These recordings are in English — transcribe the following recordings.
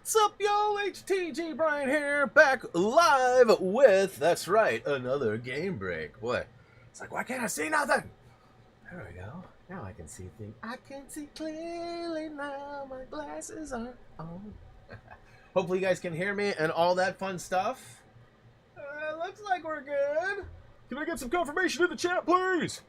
What's up, y'all? HTG Brian here, back live with, that's right, another game break. Boy, it's like, why can't I see nothing? There we go. Now I can see things. I can see clearly now. My glasses are on. Hopefully you guys can hear me and all that fun stuff. Looks like we're good. Can I get some confirmation in the chat, please?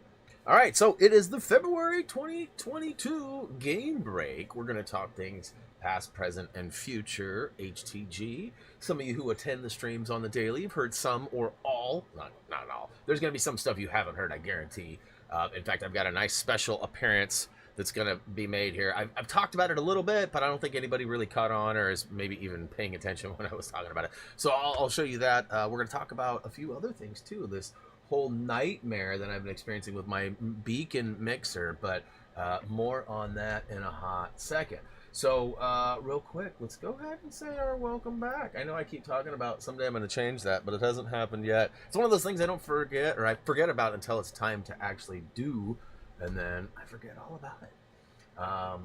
All right, so it is the February 2022 game break. We're going to talk things past, present, and future HTG. Some of you who attend the streams on the daily have heard some or all, not all. There's going to be some stuff you haven't heard, I guarantee. In fact, I've got a nice special appearance that's going to be made here. I've talked about it a little bit, but I don't think anybody really caught on or is maybe even paying attention when I was talking about it. So I'll show you that. We're going to talk about a few other things too. This whole nightmare that I've been experiencing with my beacon mixer, but more on that in a hot second. So real quick, let's go ahead and say our welcome back. I know I keep talking about someday I'm going to change that, but it hasn't happened yet. It's one of those things I don't forget, or I forget about until it's time to actually do, and then I forget all about it.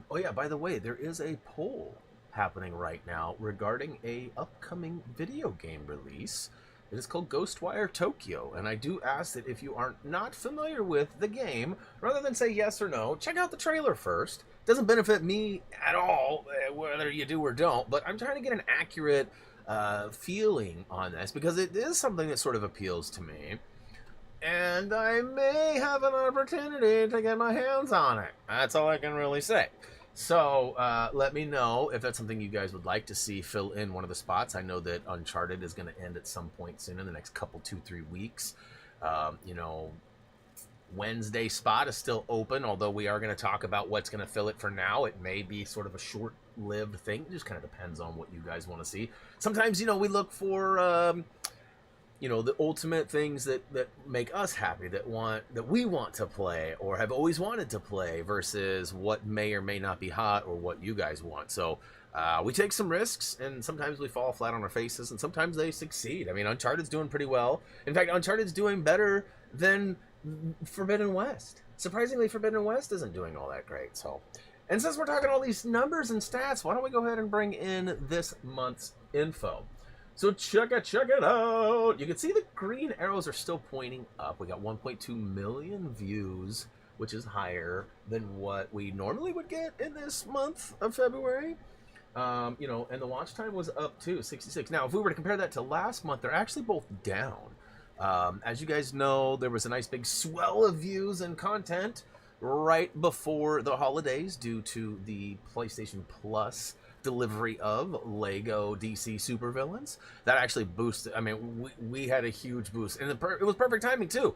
Oh yeah, by the way, there is a poll happening right now regarding a upcoming video game release. It is called Ghostwire Tokyo, and I do ask that if you are not familiar with the game, rather than say yes or no, check out the trailer first. It doesn't benefit me at all, whether you do or don't, but I'm trying to get an accurate feeling on this, because it is something that sort of appeals to me, and I may have an opportunity to get my hands on it. That's all I can really say. So let me know if that's something you guys would like to see fill in one of the spots. I know that Uncharted is going to end at some point soon in the next couple, 2-3 weeks. You know, Wednesday spot is still open, although we are going to talk about what's going to fill it for now. It may be sort of a short-lived thing. It just kind of depends on what you guys want to see. Sometimes, you know, we look for you know, the ultimate things that make us happy, that we want to play or have always wanted to play, versus what may or may not be hot or what you guys want. So we take some risks, and sometimes we fall flat on our faces, and sometimes they succeed. I mean, Uncharted's doing pretty well. In fact, Uncharted's doing better than Forbidden West. Surprisingly, Forbidden West isn't doing all that great. So, and since we're talking all these numbers and stats, why don't we go ahead and bring in this month's info? So check it out. You can see the green arrows are still pointing up. We got 1.2 million views, which is higher than what we normally would get in this month of February. You know, and the watch time was up too, 66. Now, if we were to compare that to last month, they're actually both down. As you guys know, there was a nice big swell of views and content right before the holidays due to the PlayStation Plus delivery of Lego DC Supervillains. That actually boosted. I mean, we had a huge boost, and it was perfect timing too.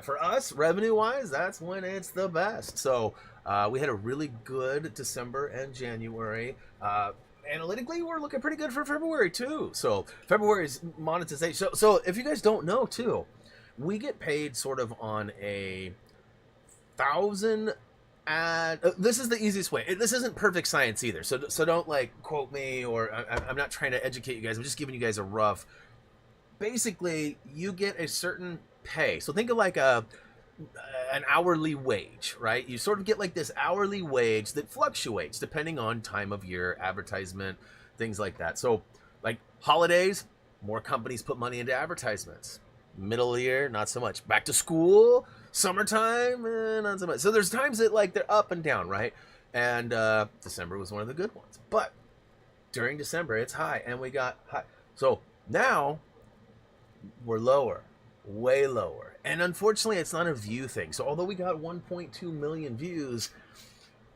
For us, revenue-wise, that's when it's the best. So we had a really good December and January. Analytically, we're looking pretty good for February too. So February's monetization. So if you guys don't know too, we get paid sort of on a 1,000 ad. This is the easiest way. This isn't perfect science either. So don't like quote me, or I'm not trying to educate you guys. I'm just giving you guys a rough. Basically, you get a certain pay. So think of like an hourly wage, right? You sort of get like this hourly wage that fluctuates depending on time of year, advertisement, things like that. So like holidays, more companies put money into advertisements. Middle of the year, not so much. Back to school, summertime, not so much. So there's times that like they're up and down, right? And December was one of the good ones. But during December, it's high, and we got high. So now we're lower, way lower. And unfortunately, it's not a view thing. So although we got 1.2 million views,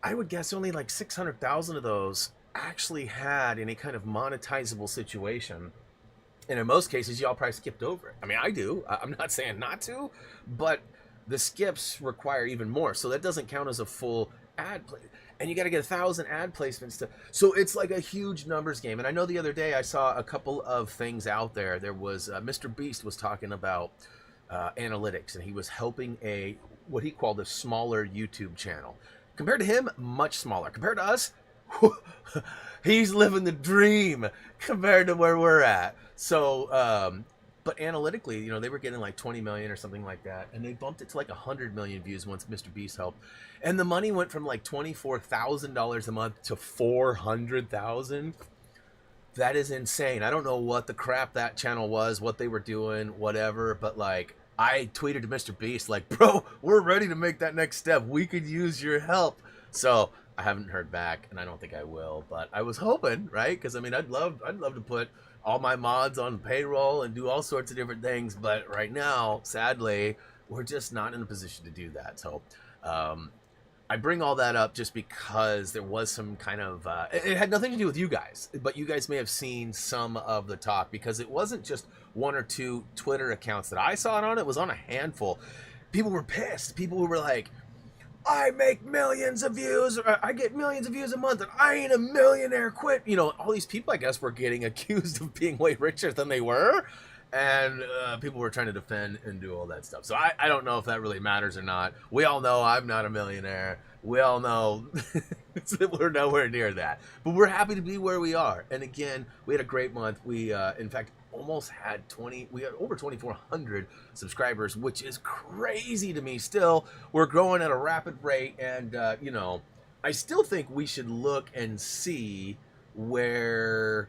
I would guess only like 600,000 of those actually had any kind of monetizable situation. And in most cases, y'all probably skipped over it. I mean, I do. I'm not saying not to, but the skips require even more. So that doesn't count as a full ad play. And you got to get 1,000 ad placements to. So it's like a huge numbers game. And I know the other day I saw a couple of things out there. There was Mr. Beast was talking about analytics, and he was helping what he called a smaller YouTube channel. Compared to him, much smaller. Compared to us, he's living the dream compared to where we're at. So, but analytically, you know, they were getting like 20 million or something like that, and they bumped it to like 100 million views once Mr. Beast helped. And the money went from like $24,000 a month to $400,000. That is insane. I don't know what the crap that channel was, what they were doing, whatever, but like I tweeted to Mr. Beast like, "Bro, we're ready to make that next step. We could use your help." So, I haven't heard back and I don't think I will, but I was hoping, right? Cuz I mean, I'd love to put all my mods on payroll and do all sorts of different things, but right now, sadly, we're just not in a position to do that. So, um I bring all that up just because there was some kind of it had nothing to do with you guys, but you guys may have seen some of the talk because it wasn't just one or two Twitter accounts that I saw it on. It was on a handful. People were pissed. People were like, I make millions of views, or I get millions of views a month, and I ain't a millionaire. Quit. You know, all these people, I guess, were getting accused of being way richer than they were, and people were trying to defend and do all that stuff. So I don't know if that really matters or not. We all know I'm not a millionaire. We all know we're nowhere near that. But we're happy to be where we are. And again, we had a great month. We, in fact, almost had we had over 2,400 subscribers, which is crazy to me still. We're growing at a rapid rate, and you know, I still think we should look and see where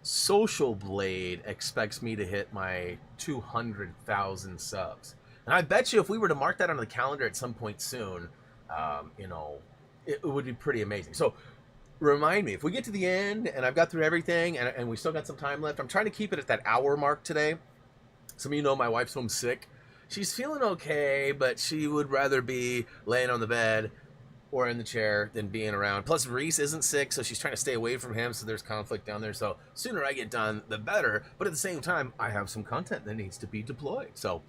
Social Blade expects me to hit my 200,000 subs. And I bet you if we were to mark that on the calendar at some point soon, you know, it would be pretty amazing. So remind me, if we get to the end and I've got through everything and we still got some time left, I'm trying to keep it at that hour mark today. Some of you know my wife's home sick. She's feeling okay, but she would rather be laying on the bed or in the chair than being around. Plus, Reese isn't sick, so she's trying to stay away from him, so there's conflict down there. So sooner I get done, the better. But at the same time, I have some content that needs to be deployed. So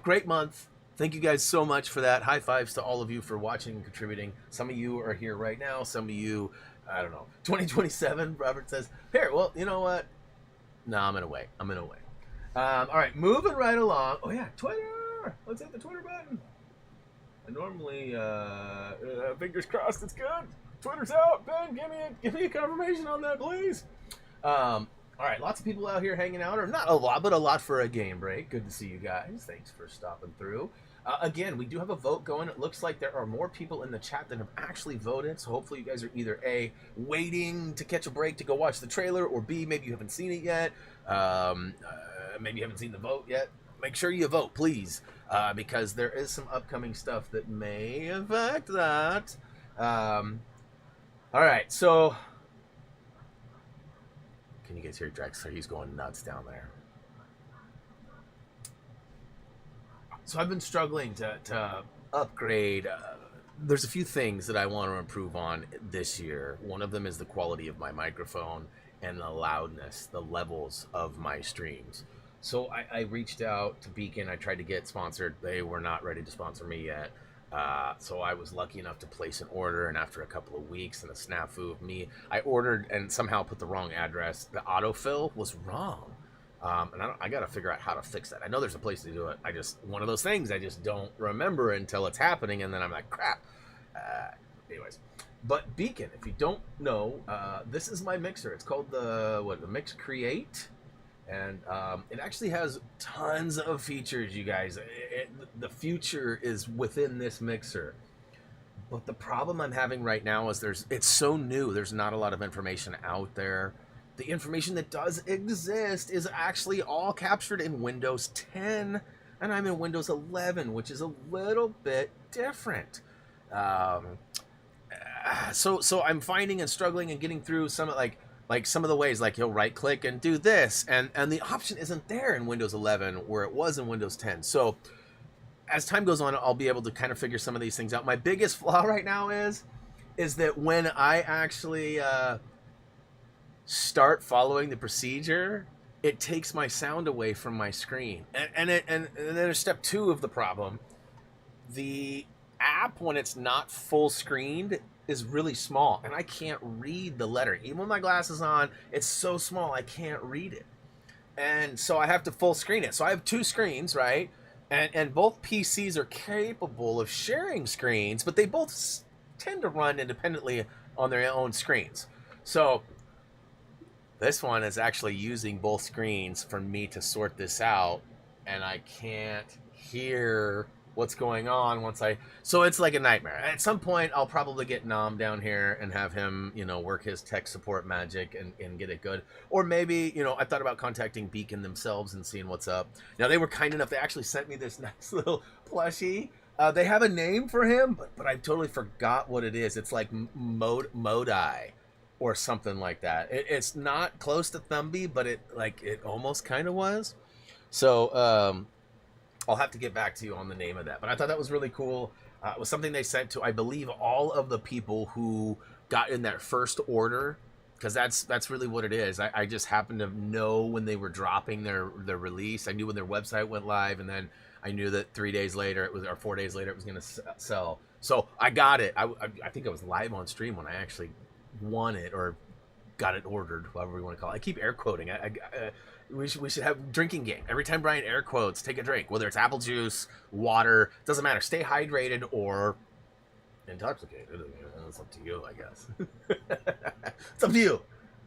great month. Thank you guys so much for that. High fives to all of you for watching and contributing. Some of you are here right now. Some of you, I don't know. 2027, Robert says. Here, well, you know what? No, I'm going to wait. I'm going to wait. All right, moving right along. Oh, yeah, Twitter. Let's hit the Twitter button. I normally, fingers crossed, it's good. Twitter's out. Ben, give me a confirmation on that, please. All right, lots of people out here hanging out, or not a lot, but a lot for a game break. Good to see you guys. Thanks for stopping through. Again, we do have a vote going. It looks like there are more people in the chat than have actually voted, so hopefully you guys are either A, waiting to catch a break to go watch the trailer, or B, maybe you haven't seen it yet. Maybe you haven't seen the vote yet. Make sure you vote, please, because there is some upcoming stuff that may affect that. All right, so can you guys hear Drexler? He's going nuts down there. So I've been struggling to upgrade. There's a few things that I want to improve on this year. One of them is the quality of my microphone and the loudness, the levels of my streams. So I reached out to Beacon. I tried to get sponsored. They were not ready to sponsor me yet. So I was lucky enough to place an order, and after a couple of weeks and a snafu of me, I ordered and somehow put the wrong address. The autofill was wrong. And I got to figure out how to fix that. I know there's a place to do it. One of those things I just don't remember until it's happening, and then I'm like, crap. Anyways. But Beacon, if you don't know, this is my mixer. It's called the Mix Create. And it actually has tons of features, you guys. The future is within this mixer. But the problem I'm having right now is it's so new. There's not a lot of information out there. The information that does exist is actually all captured in Windows 10. And I'm in Windows 11, which is a little bit different. So I'm finding and struggling and getting through some like some of the ways, like he'll right click and do this, and the option isn't there in Windows 11 where it was in Windows 10. So as time goes on, I'll be able to kind of figure some of these things out. My biggest flaw right now is that when I actually start following the procedure, it takes my sound away from my screen. And then there's step 2 of the problem. The app, when it's not full screened, is really small, and I can't read the letter. Even with my glasses on, it's so small I can't read it. And so I have to full screen it. So I have 2 screens, right? And both PCs are capable of sharing screens, but they both tend to run independently on their own screens. So this one is actually using both screens for me to sort this out, and I can't hear what's going on once I. So it's like a nightmare. At some point, I'll probably get Nom down here and have him, work his tech support magic and get it good. Or maybe, I thought about contacting Beacon themselves and seeing what's up. Now, they were kind enough. They actually sent me this nice little plushie. They have a name for him, but I totally forgot what it is. It's like Modai or something like that. It's not close to Thumby, but it almost kind of was. So I'll have to get back to you on the name of that. But I thought that was really cool. It was something they sent to, I believe, all of the people who got in that first order, because that's really what it is. I just happened to know when they were dropping their release. I knew when their website went live, and then I knew that 3 days later it was, or 4 days later it was going to sell. So I got it. I think I was live on stream when I actually won it or got it ordered, whatever we want to call it. I keep air quoting. We should have a drinking game. Every time Brian air quotes, take a drink. Whether it's apple juice, water, doesn't matter. Stay hydrated or intoxicated. It's up to you, I guess. It's up to you.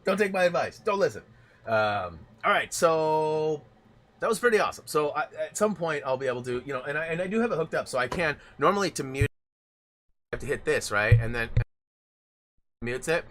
Don't take my advice. Don't listen. All right, so that was pretty awesome. So at some point I'll be able to, and I do have it hooked up, so I can normally to mute. I have to hit this, right, and then mutes it.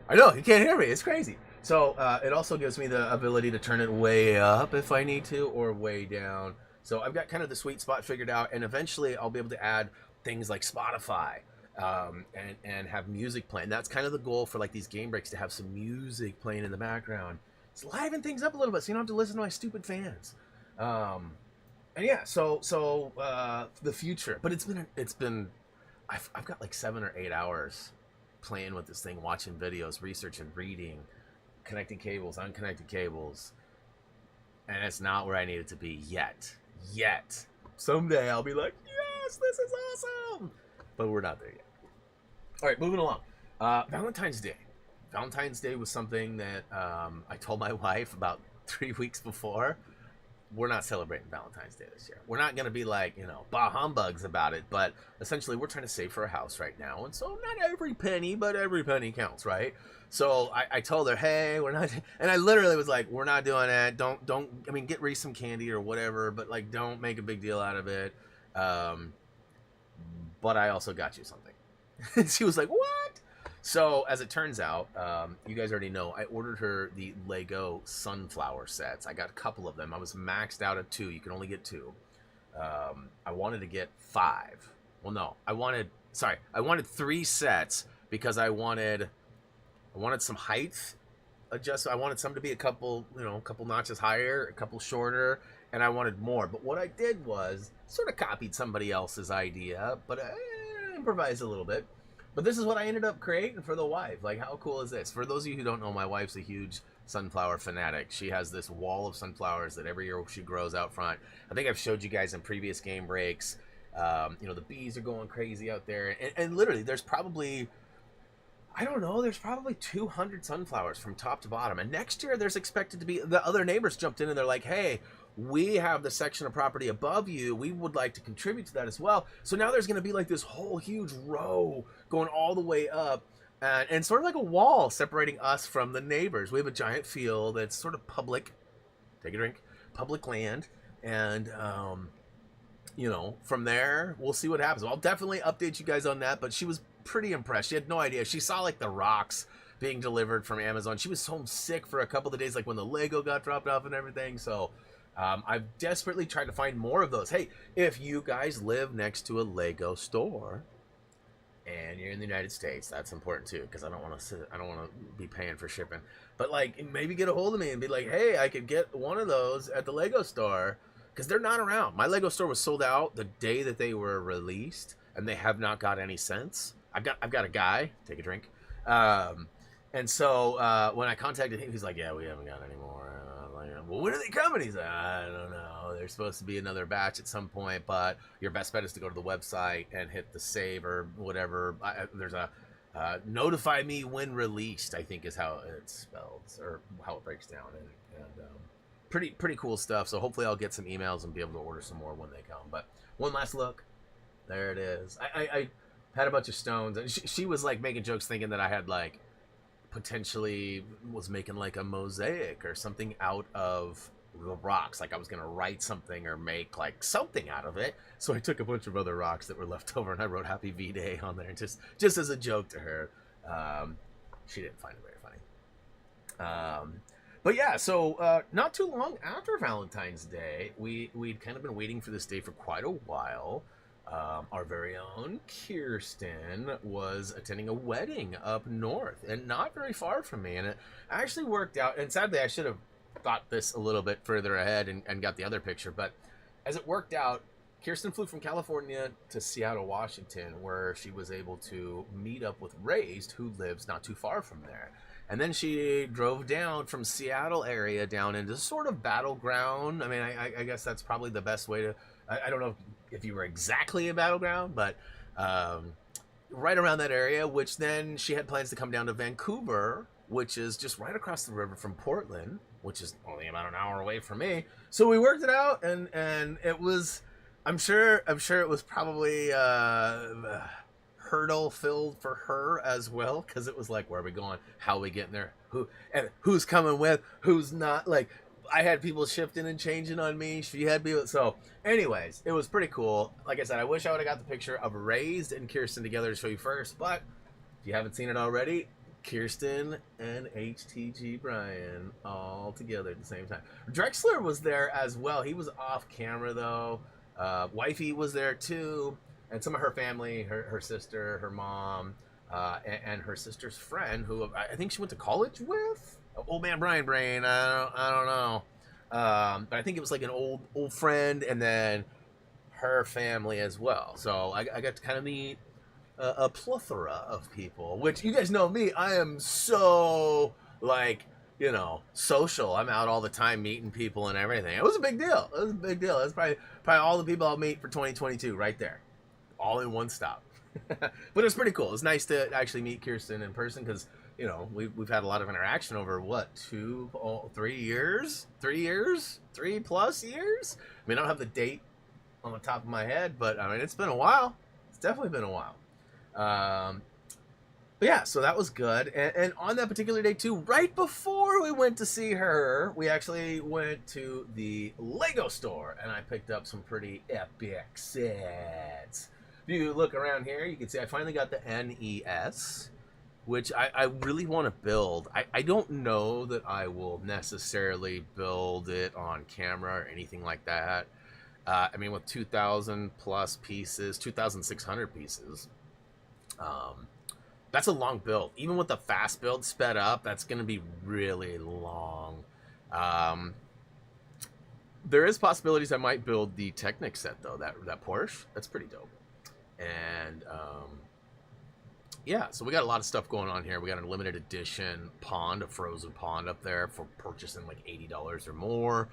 I know, you can't hear me. It's crazy. So it also gives me the ability to turn it way up if I need to, or way down. So I've got kind of the sweet spot figured out, and eventually I'll be able to add things like Spotify and have music playing. That's kind of the goal for like these game breaks, to have some music playing in the background. It's liven things up a little bit, so you don't have to listen to my stupid fans. And yeah, so the future. But it's been I've got like 7 or 8 hours playing with this thing, watching videos, researching, reading, connecting cables, unconnected cables, and it's not where I need it to be yet. Someday I'll be like, yes, this is awesome, but we're not there yet. All right, moving along. Valentine's Day was something that I told my wife about 3 weeks before. We're not celebrating Valentine's Day this year. We're not going to be like, bah humbugs about it, but essentially we're trying to save for a house right now. And so not every penny, but every penny counts, right? So I told her, hey, we're not, and I literally was like, we're not doing that. Don't, get Reese some candy or whatever, but like, don't make a big deal out of it. But I also got you something. She was like, what? So as it turns out, you guys already know, I ordered her the Lego sunflower sets. I got a couple of them. I was maxed out at 2. You can only get 2. I wanted to get 5. Well, no, I wanted 3 sets because I wanted some height adjustment. I wanted some to be a couple notches higher, a couple shorter, and I wanted more. But what I did was sort of copied somebody else's idea, but I improvised a little bit. But this is what I ended up creating for the wife. Like, how cool is this? For those of you who don't know, my wife's a huge sunflower fanatic. She has this wall of sunflowers that every year she grows out front. I think I've showed you guys in previous game breaks. The bees are going crazy out there. And literally, there's probably 200 sunflowers from top to bottom. And next year, there's expected to be, the other neighbors jumped in and they're like, hey, we have the section of property above you. We would like to contribute to that as well. So now there's going to be like this whole huge row going all the way up, and sort of like a wall separating us from the neighbors. We have a giant field that's sort of public, take a drink, public land. And, from there, we'll see what happens. I'll definitely update you guys on that, but she was pretty impressed. She had no idea. She saw like the rocks being delivered from Amazon. She was homesick for a couple of days, like when the Lego got dropped off and everything. So I've desperately tried to find more of those. Hey, if you guys live next to a Lego store and you're in the United States, that's important too, because I don't want to be paying for shipping. But like, maybe get a hold of me and be like, hey, I could get one of those at the Lego store, because they're not around. My Lego store was sold out the day that they were released, and they have not got any since. I've got a guy, take a drink, and so when I contacted him, he's like, yeah, we haven't got any more. Well, when are they coming? He's like, I don't know. There's supposed to be another batch at some point, but your best bet is to go to the website and hit the save or whatever. There's a notify me when released, I think is how it's spelled, or how it breaks down. And pretty cool stuff. So hopefully I'll get some emails and be able to order some more when they come. But one last look. There it is. I had a bunch of stones, and she was like making jokes thinking that I had like potentially was making like a mosaic or something out of rocks, like I was gonna write something or make like something out of it. So I took a bunch of other rocks that were left over and I wrote Happy V-Day on there, just as a joke to her. She didn't find it very funny. But yeah, so not too long after Valentine's Day, we'd kind of been waiting for this day for quite a while. Our very own Kirsten was attending a wedding up north and not very far from me, and it actually worked out. And sadly, I should have thought this a little bit further ahead and got the other picture, but as it worked out, Kirsten flew from California to Seattle, Washington, where she was able to meet up with Raised, who lives not too far from there. And then she drove down from Seattle area down into sort of battleground. I mean, I guess that's probably the best way to. I don't know if you were exactly a battleground, but right around that area. Which then she had plans to come down to Vancouver, which is just right across the river from Portland, which is only about an hour away from me. So we worked it out, and it was. I'm sure it was probably hurdle filled for her as well, because it was like, where are we going, how are we getting there, who's coming with, who's not. Like, I had people shifting and changing on me, she had people. So anyways, it was pretty cool. Like I said, I wish I would have got the picture of Raised and Kirsten together to show you first, but if you haven't seen it already, Kirsten and HTG Brian all together at the same time. Drexler was there as well. He was off camera though. Wifey was there too, and some of her family, her sister, her mom, and her sister's friend, who I think she went to college with. Old man Brian Brain, I don't know, but I think it was like an old friend, and then her family as well. So I got to kind of meet a plethora of people, which you guys know me. I am so like, social. I'm out all the time meeting people and everything. It was a big deal. It was a big deal. It's probably all the people I'll meet for 2022 right there, all in one stop. But it's pretty cool. It's nice to actually meet Kirsten in person, because we've had a lot of interaction over 3 years, 3+ years. I mean, I don't have the date on the top of my head, but I mean, it's been a while. It's definitely been a while. But yeah, so that was good. And on that particular day too, right before we went to see her, we actually went to the Lego store, and I picked up some pretty epic sets. If you look around here, you can see I finally got the NES, which I really want to build. I don't know that I will necessarily build it on camera or anything like that. I mean, with 2,000 plus pieces, 2,600 pieces, that's a long build. Even with the fast build sped up, that's going to be really long. There is possibilities I might build the Technic set though. That Porsche, that's pretty dope. And yeah, so we got a lot of stuff going on here. We got a limited edition pond, a frozen pond up there for purchasing like $80 or more.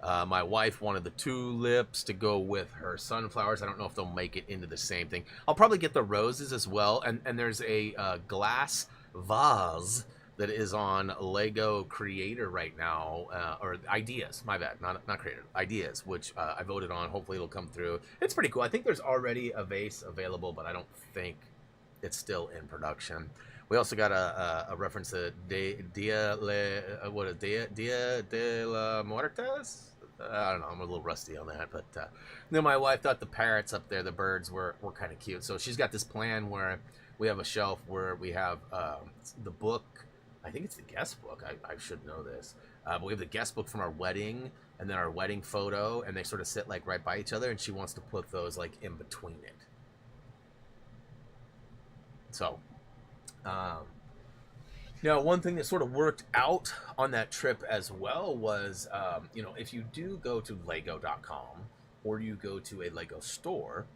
My wife wanted the tulips to go with her sunflowers. I don't know if they'll make it into the same thing. I'll probably get the roses as well. And there's a glass vase that is on Lego Creator right now, or Ideas, my bad, not Creator, Ideas, which I voted on. Hopefully it'll come through. It's pretty cool. I think there's already a vase available, but I don't think it's still in production. We also got a reference to Dia de la Muertes. I don't know, I'm a little rusty on that, but my wife thought the parrots up there, the birds, were kind of cute. So she's got this plan where we have a shelf where we have the book. I think it's the guest book. I should know this. But we have the guest book from our wedding, and then our wedding photo, and they sort of sit like right by each other, and she wants to put those like in between it. So now, one thing that sort of worked out on that trip as well was, if you do go to Lego.com or you go to a Lego store,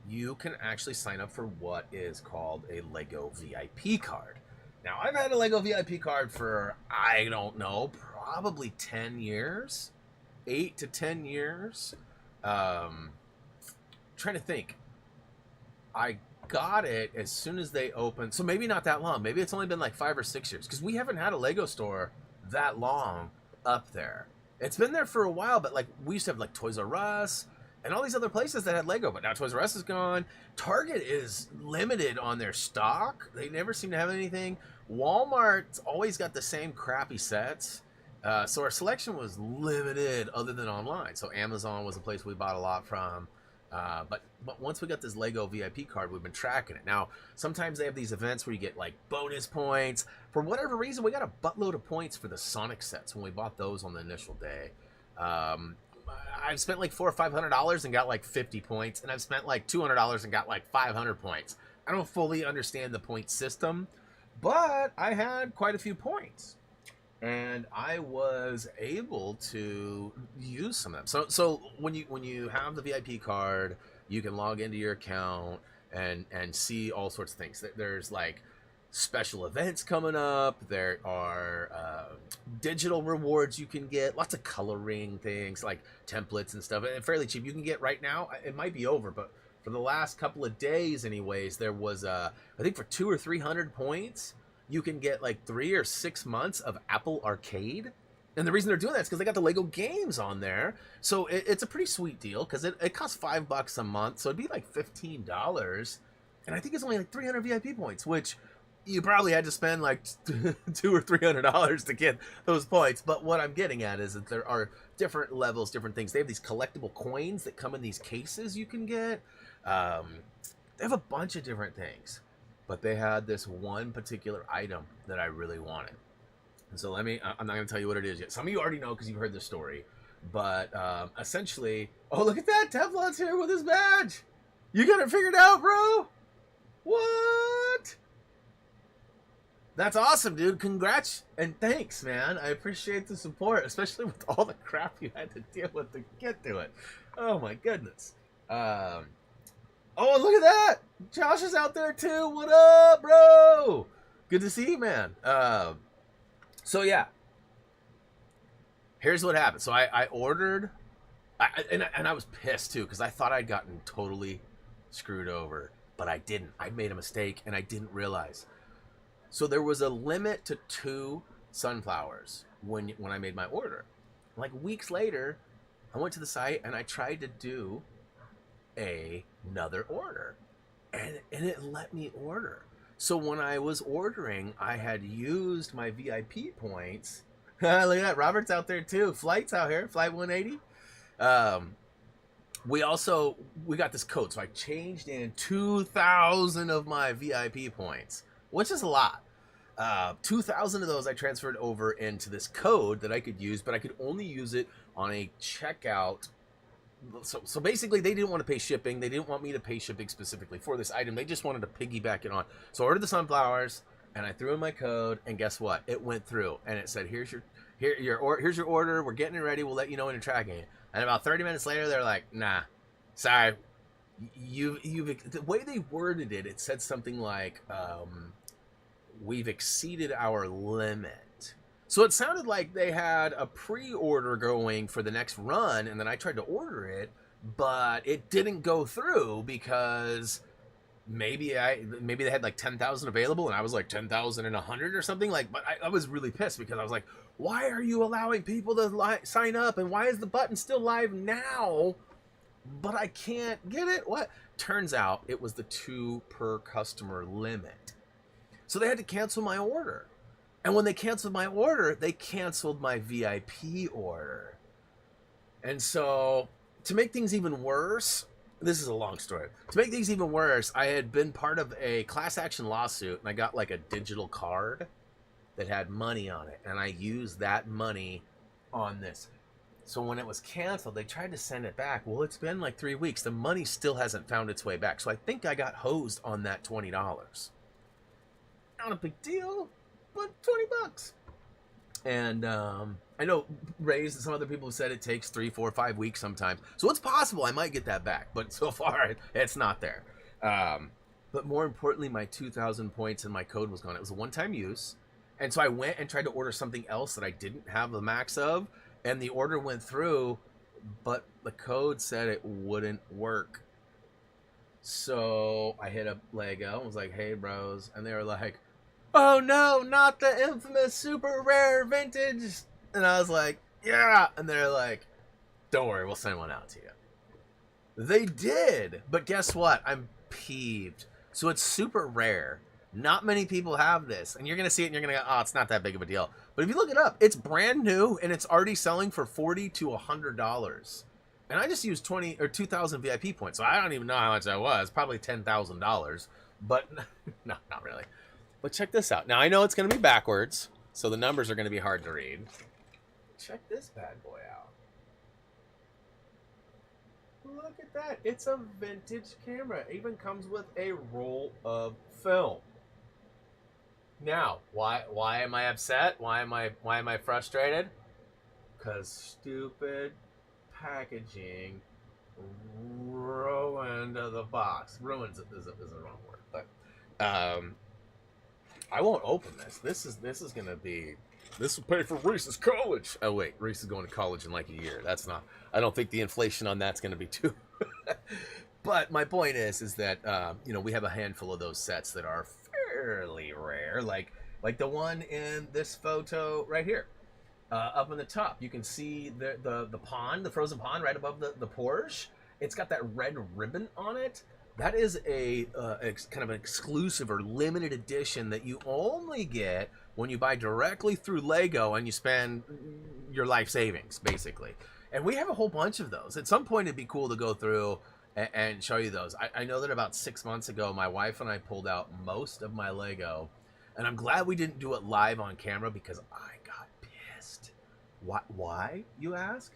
you can actually sign up for what is called a Lego VIP card. Now, I've had a Lego VIP card for, I don't know, probably 10 years, 8 to 10 years. Trying to think. I got it as soon as they opened, so maybe not that long. Maybe it's only been like 5 or 6 years, because we haven't had a Lego store that long up there. It's been there for a while, but like we used to have like Toys R Us and all these other places that had Lego, but now Toys R Us is gone. Target is limited on their stock. They never seem to have anything. Walmart's always got the same crappy sets. So our selection was limited other than online. So Amazon was a place we bought a lot from. But once we got this Lego VIP card, we've been tracking it. Now, sometimes they have these events where you get like bonus points. For whatever reason, we got a buttload of points for the Sonic sets when we bought those on the initial day. I've spent like $400 or $500 and got like 50 points, and I've spent like $200 and got like 500 points. I don't fully understand the point system, but I had quite a few points, and I was able to use some of them. So when you have the VIP card, you can log into your account and see all sorts of things. There's like special events coming up. There are digital rewards you can get, lots of coloring things like templates and stuff, and fairly cheap. You can get right now, it might be over, but for the last couple of days anyways, there was I think for 200 or 300 points you can get like 3 or 6 months of Apple Arcade. And the reason they're doing that is because they got the Lego games on there. So it's a pretty sweet deal, because it costs $5 a month, so it'd be like $15. And I think it's only like 300 VIP points, which you probably had to spend like $200 or $300 to get those points. But what I'm getting at is that there are different levels, different things. They have these collectible coins that come in these cases you can get. They have a bunch of different things. But they had this one particular item that I really wanted. And so I'm not going to tell you what it is yet. Some of you already know because you've heard the story. But essentially, oh, look at that. Teflon's here with his badge. You got it figured out, bro? What? That's awesome, dude. Congrats and thanks, man. I appreciate the support, especially with all the crap you had to deal with to get to it. Oh, my goodness. Oh, look at that. Josh is out there, too. What up, bro? Good to see you, man. So, yeah. Here's what happened. So, I ordered, and I was pissed, too, because I thought I'd gotten totally screwed over, but I didn't. I made a mistake, and I didn't realize. So, there was a limit to 2 sunflowers when I made my order. Like, weeks later, I went to the site, and I tried to do another order, and it let me order. So when I was ordering, I had used my VIP points. Look at that, Robert's out there too. Flight's out here, Flight 180. We got this code, so I changed in 2,000 of my VIP points, which is a lot. 2,000 of those I transferred over into this code that I could use, but I could only use it on a checkout. So basically, they didn't want to pay shipping. They didn't want me to pay shipping specifically for this item. They just wanted to piggyback it on. So I ordered the sunflowers, and I threw in my code, and guess what? It went through, and it said, here's your order. We're getting it ready. We'll let you know when you're tracking it. And about 30 minutes later, they're like, nah, sorry. The way they worded it, it said something like, we've exceeded our limit. So it sounded like they had a pre-order going for the next run, and then I tried to order it, but it didn't go through because maybe they had like 10,000 available, and I was like 10,100 or something. Like, but I was really pissed because I was like, why are you allowing people to sign up, and why is the button still live now, but I can't get it? What? Turns out it was the 2 per customer limit. So they had to cancel my order. And when they canceled my order, they canceled my VIP order. And so, to make things even worse, this is a long story. To make things even worse, I had been part of a class action lawsuit, and I got like a digital card that had money on it. And I used that money on this. So when it was canceled, they tried to send it back. Well, it's been like 3 weeks. The money still hasn't found its way back. So I think I got hosed on that $20. Not a big deal, but $20. And I know Ray's and some other people have said it takes 3, 4, 5 weeks sometimes. So it's possible I might get that back, but so far it's not there. But more importantly, my 2,000 points and my code was gone. It was a one-time use. And so I went and tried to order something else that I didn't have the max of, and the order went through, but the code said it wouldn't work. So I hit up Lego and was like, hey, bros. And they were like, oh no, not the infamous super rare vintage. And I was like, yeah. And they're like, don't worry, we'll send one out to you. They did. But guess what? I'm peeved. So it's super rare. Not many people have this. And you're going to see it and you're going to go, oh, it's not that big of a deal. But if you look it up, it's brand new and it's already selling for $40 to $100. And I just used 20 or 2,000 VIP points, so I don't even know how much that was. Probably $10,000, but no, not really. But check this out. Now I know it's going to be backwards, so the numbers are going to be hard to read. Check this bad boy out. Look at that. It's a vintage camera. It even comes with a roll of film. Now, why am I upset? Why am I frustrated? Because stupid packaging ruined the box. Ruins is the wrong word, but I won't open this. This is gonna be. This will pay for Reese's college. Oh wait, Reese is going to college in like a year. That's not. I don't think the inflation on that's gonna be too. But my point is that you know, we have a handful of those sets that are fairly rare, like the one in this photo right here. Up on the top, you can see the pond, the frozen pond right above the Porsche. It's got that red ribbon on it. That is a kind of an exclusive or limited edition that you only get when you buy directly through Lego and you spend your life savings, basically. And we have a whole bunch of those. At some point, it'd be cool to go through and show you those. I know that about 6 months ago, my wife and I pulled out most of my Lego, and I'm glad we didn't do it live on camera because I got pissed. Why, you ask?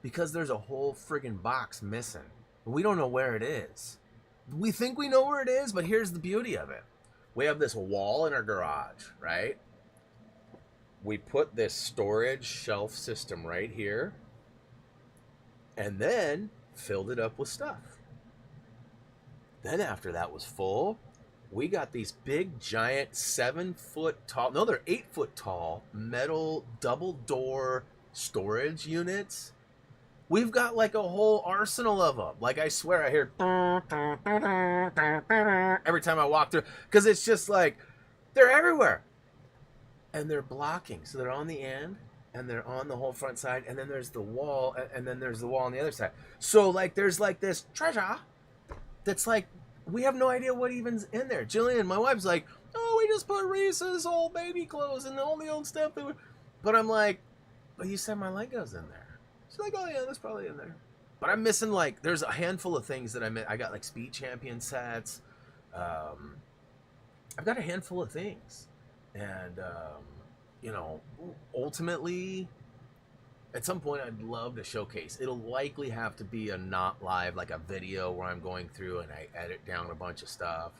Because there's a whole friggin' box missing. We don't know where it is. We think we know where it is, but here's the beauty of it. We have this wall in our garage, right? We put this storage shelf system right here, and then filled it up with stuff. Then after that was full, we got these big, giant 7-foot tall, no, they're 8-foot tall metal double door storage units. We've got like a whole arsenal of them. Like, I swear I hear every time I walk through, because it's just like, they're everywhere. And they're blocking. So they're on the end, and they're on the whole front side, and then there's the wall, and then there's the wall on the other side. So like, there's like this treasure that's like, we have no idea what even's in there. Jillian, my wife's like, oh, we just put Reese's old baby clothes and all the old stuff that we... But I'm like, but you said my Lego's in there. She's like, oh yeah, that's probably in there. But I'm missing, like, there's a handful of things that I got, like Speed Champion sets. I've got a handful of things. And, you know, ultimately, at some point I'd love to showcase. It'll likely have to be a not live, like a video where I'm going through and I edit down a bunch of stuff.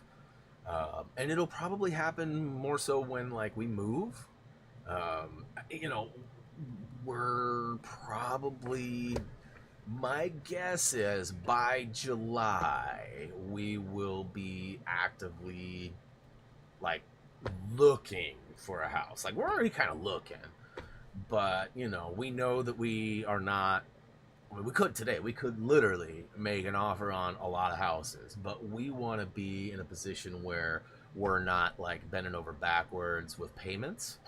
And it'll probably happen more so when, like, we move. You know, we're probably, my guess is by July we will be actively like looking for a house. Like, we're already kind of looking, but you know, we know that we are not, I mean, we could today, we could literally make an offer on a lot of houses, but we want to be in a position where we're not like bending over backwards with payments.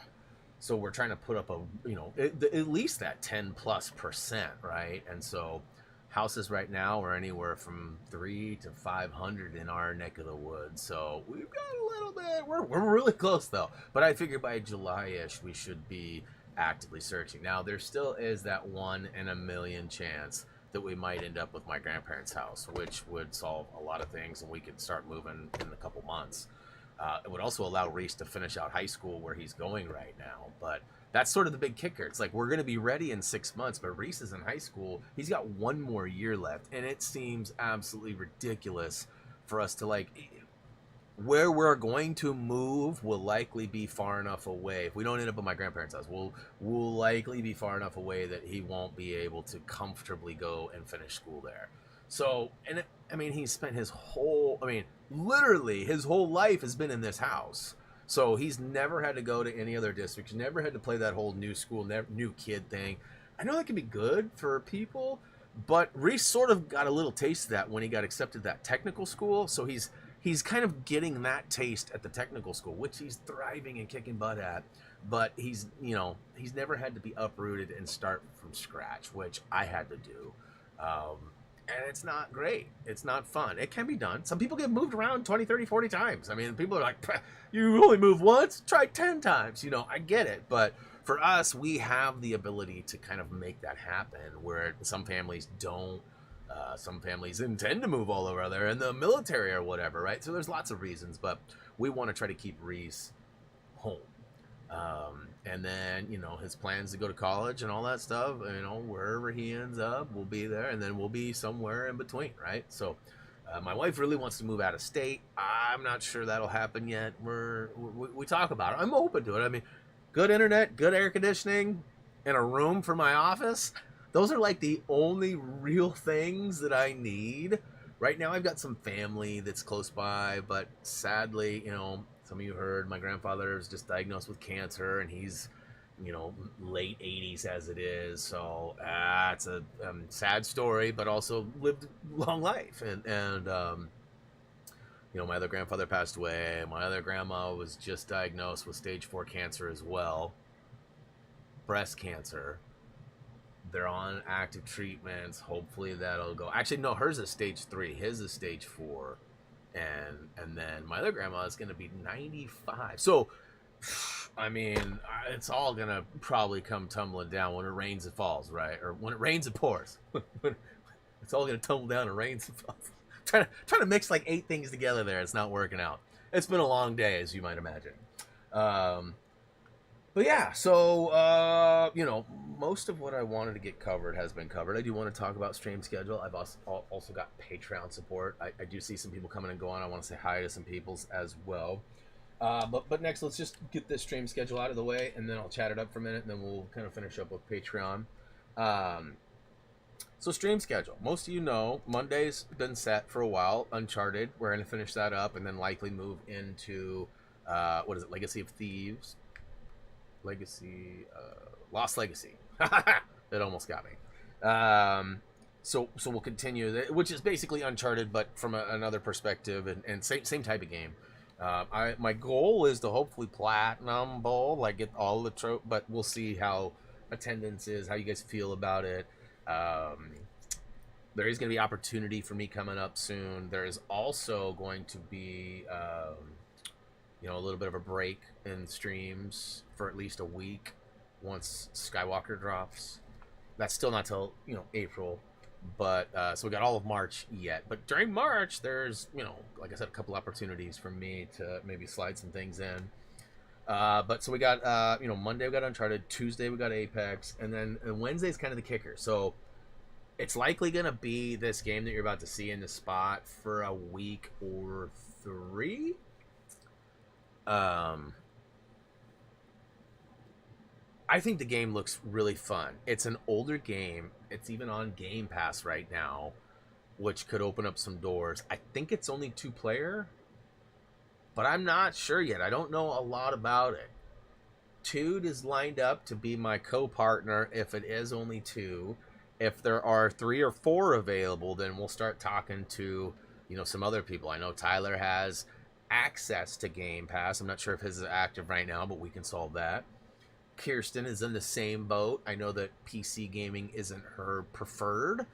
So we're trying to put up a, you know, at least that 10+%, right? And so houses right now are anywhere from 300 to 500 in our neck of the woods. So we've got a little bit, we're really close though. But I figure by July-ish, we should be actively searching. Now, there still is that 1 in a million chance that we might end up with my grandparents' house, which would solve a lot of things and we could start moving in a couple months. It would also allow Reese to finish out high school where he's going right now. But that's sort of the big kicker. It's like, we're going to be ready in 6 months, but Reese is in high school. He's got 1 more year left. And it seems absolutely ridiculous for us to, like, where we're going to move will likely be far enough away. If we don't end up at my grandparents' house, we'll likely be far enough away that he won't be able to comfortably go and finish school there. So, and it, I mean, he's spent his whole, I mean, literally his whole life has been in this house. So he's never had to go to any other districts, never had to play that whole new school, new kid thing. I know that can be good for people, but Reese sort of got a little taste of that when he got accepted to that technical school. So he's kind of getting that taste at the technical school, which he's thriving and kicking butt at. But he's, you know, he's never had to be uprooted and start from scratch, which I had to do. And it's not great. It's not fun. It can be done. Some people get moved around 20, 30, 40 times. I mean, people are like, you only move once? Try 10 times. You know, I get it. But for us, we have the ability to kind of make that happen, where some families don't. Some families intend to move all over. They're in the military or whatever, right? So there's lots of reasons, but we want to try to keep Reese home. And then, his plans to go to college and all that stuff, wherever he ends up, we'll be there, and then we'll be somewhere in between, right? So my wife really wants to move out of state. I'm not sure that'll happen yet. We talk about it. I'm open to it. I mean, good internet, good air conditioning, and a room for my office. Those are like the only real things that I need. Right now, I've got some family that's close by, but sadly, some of you heard my grandfather is just diagnosed with cancer, and he's, late 80s as it is. So it's a sad story, but also lived a long life. And my other grandfather passed away. My other grandma was just diagnosed with stage 4 cancer as well, breast cancer. They're on active treatments. Hopefully that'll go. Actually, no, hers is stage 3. His is stage 4. And then my other grandma is going to be 95. So, I mean, it's all going to probably come tumbling down. When it rains, it falls, right? Or when it rains, it pours. It's all going to tumble down and rains and falls. Trying to mix like 8 things together there. It's not working out. It's been a long day, as you might imagine. But yeah, so, most of what I wanted to get covered has been covered. I do want to talk about stream schedule. I've also got Patreon support. I do see some people coming and going. I want to say hi to some peoples as well. But next, let's just get this stream schedule out of the way, and then I'll chat it up for a minute, and then we'll kind of finish up with Patreon. So stream schedule. Most of you know, Monday's been set for a while. Uncharted. We're going to finish that up, and then likely move into, Legacy of Thieves. Lost Legacy. That almost got me. So we'll continue, which is basically Uncharted, but from another perspective, and same type of game. My goal is to hopefully platinum bowl, like get all the but we'll see how attendance is, how you guys feel about it. There is going to be opportunity for me coming up soon. There is also going to be a little bit of a break in streams for at least a week once Skywalker drops. That's still not till April, but so we got all of March yet. But during March, there's like I said, a couple opportunities for me to maybe slide some things in. But so we got Monday we got Uncharted, Tuesday we got Apex, and then Wednesday's kind of the kicker. So it's likely gonna be this game that you're about to see in the spot for a week or 3. I think the game looks really fun. It's an older game. It's even on Game Pass right now, which could open up some doors. I think it's only 2-player, but I'm not sure yet. I don't know a lot about it. Tude is lined up to be my co-partner if it is only 2. If there are 3 or 4 available, then we'll start talking to, some other people. I know Tyler has access to Game Pass. I'm not sure if his is active right now, but we can solve that. Kirsten is in the same boat. I know that PC gaming isn't her preferred,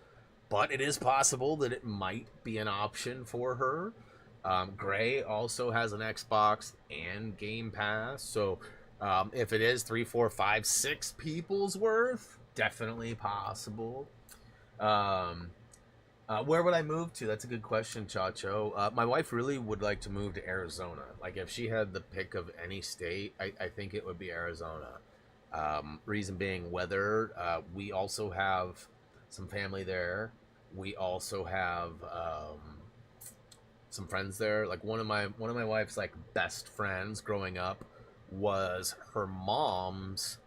but it is possible that it might be an option for her. Gray also has an Xbox and Game Pass, so if it is 3, 4, 5, 6 people's worth, definitely possible. Where would I move to? That's a good question, Chacho. My wife really would like to move to Arizona. Like, if she had the pick of any state, I think it would be Arizona. Reason being weather. We also have some family there. We also have some friends there. Like one of my wife's like best friends growing up was her mom's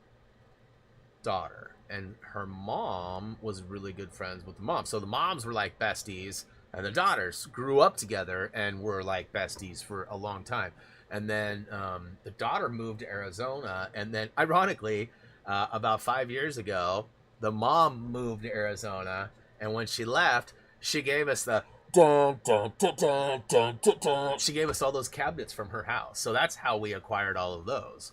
daughter. And her mom was really good friends with the mom. So the moms were like besties, and the daughters grew up together and were like besties for a long time. And then the daughter moved to Arizona, and then ironically, about 5 years ago, the mom moved to Arizona, and when she left, she gave us the dun, dun, dun, dun, dun, dun, dun. She gave us all those cabinets from her house. So that's how we acquired all of those.